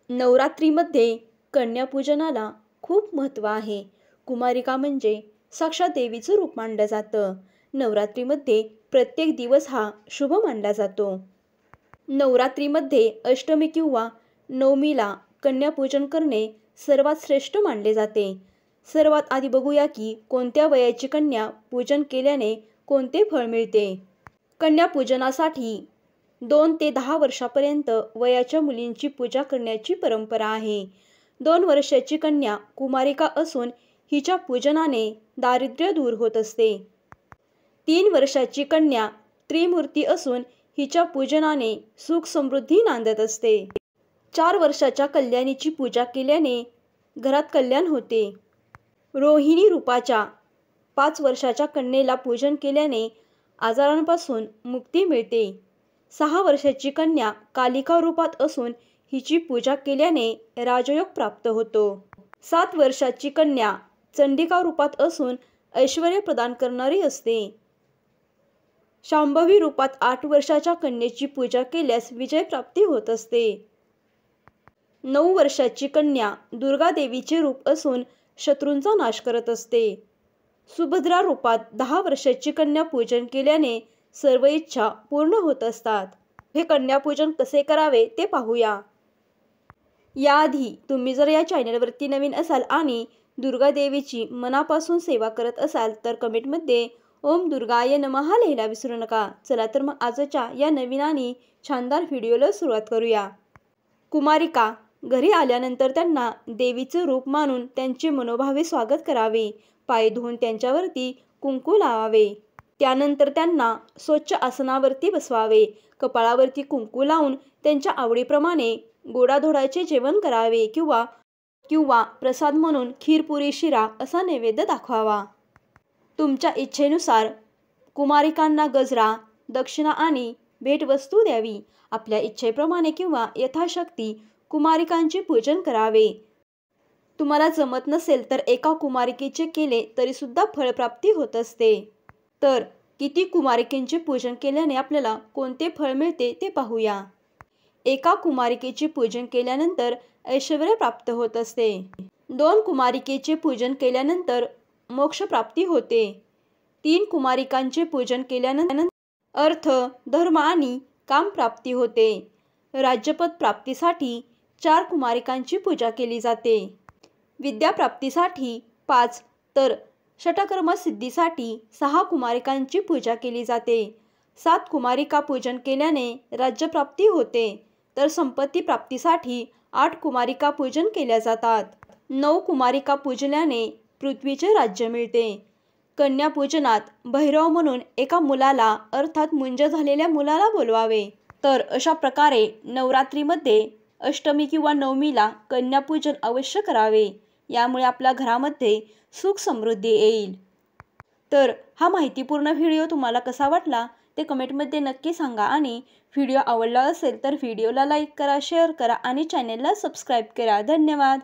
नवरात्रीमध्ये कन्यापूजनाला खूप महत्त्व आहे. कुमारिका म्हणजे साक्षात देवीचं रूप मानलं जातं. नवरात्रीमध्ये प्रत्येक दिवस हा शुभ मानला जातो. नवरात्रीमध्ये अष्टमी किंवा नवमीला कन्यापूजन करणे सर्वात श्रेष्ठ मानले जाते. सर्वात आधी बघूया की कोणत्या वयाची कन्या पूजन केल्याने कोणते फळ मिळते. कन्यापूजनासाठी 2 ते 10 वर्षापर्यंत वयाच्या मुलींची पूजा करण्याची परंपरा आहे. 2 वर्षाची कन्या कुमारिका असून हिच्या पूजनाने दारिद्र्य दूर होत असते. 3 वर्षाची कन्या त्रिमूर्ती असून हिच्या पूजनाने सुख समृद्धी नांदत असते. 4 वर्षाच्या कल्याणीची पूजा केल्याने घरात कल्याण होते. रोहिणी रूपाच्या 5 वर्षाच्या कन्येला पूजन केल्याने आजारांपासून मुक्ती मिळते. 6 वर्षाची कन्या कालिका रूपात असून हिची पूजा केल्याने राजयोग प्राप्त होतो. 7 वर्षाची कन्या चंडिका रूपात असून ऐश्वर्य प्रदान करणारी असते. शांभवी रूपात 8 वर्षाच्या कन्येची पूजा केल्यास विजय प्राप्ती होत असते. 9 वर्षाची कन्या दुर्गा देवीचे रूप असून शत्रूंचा नाश करत असते. सुभद्रा रूपात 10 वर्षाची कन्या पूजन केल्याने सर्व इच्छा पूर्ण होत असतात. हे कन्यापूजन कसे करावे ते पाहूया. याआधी तुम्ही जर या चॅनलवरती नवीन असाल आणि दुर्गा देवीची मनापासून सेवा करत असाल तर कमेंटमध्ये ओम दुर्गाय नमः लिहायला विसरू नका. चला तर मग आजच्या या नवीन आणि छानदार व्हिडिओला सुरुवात करूया. कुमारिका घरी आल्यानंतर त्यांना देवीचं रूप मानून त्यांचे मनोभावे स्वागत करावे. पाय धुवून त्यांच्यावरती कुंकू लावावे. त्यानंतर त्यांना स्वच्छ आसनावरती बसवावे. कपाळावरती कुंकू लावून त्यांच्या आवडीप्रमाणे गोडाधोडाचे जेवण करावे किंवा प्रसाद म्हणून खीर पुरी शिरा असा नैवेद्य दाखवावा. तुमच्या इच्छेनुसार कुमारिकांना गजरा, दक्षिणा आणि भेटवस्तू द्यावी. आपल्या इच्छेप्रमाणे किंवा यथाशक्ती कुमारिकांचे पूजन करावे. तुम्हाला जमत नसेल तर एका कुमारिकेचे केले तरी सुद्धा फळप्राप्ती होत असते. तर किती कुमारिकेंचे पूजन केल्याने आपल्याला कोणते फळ मिळते ते पाहूया. एका कुमारिकेचे पूजन केल्यानंतर ऐश्वर्य प्राप्त होत असते. 2 कुमारिकेचे पूजन केल्यानंतर मोक्ष प्राप्ती होते. 3 कुमारिकांचे पूजन केल्यानंतर अर्थ, धर्म आणि काम प्राप्ती होते. राज्यपद प्राप्तीसाठी 4 कुमारिकांची पूजा केली जाते. विद्याप्राप्तीसाठी 5 तर षटकर्म सिद्धीसाठी 6 कुमारिकांची पूजा केली जाते. 7 कुमारिका पूजन केल्याने राज्यप्राप्ती होते तर संपत्ती प्राप्तीसाठी 8 कुमारिका पूजन केल्या जातात. 9 कुमारिका पूजल्याने पृथ्वीचे राज्य मिळते. कन्यापूजनात भैरव म्हणून एका मुलाला अर्थात मुंज झालेल्या मुलाला बोलवावे. तर अशा प्रकारे नवरात्रीमध्ये अष्टमी किंवा नवमीला कन्यापूजन अवश्य करावे. यामुळे आपल्या घरामध्ये सुख समृद्धी येईल. तर हा माहितीपूर्ण व्हिडिओ तुम्हाला कसा वाटला ते कमेंटमध्ये नक्की सांगा. आणि व्हिडिओ आवडला असेल तर व्हिडिओला लाईक करा, शेअर करा आणि चॅनेलला सबस्क्राईब करा. धन्यवाद.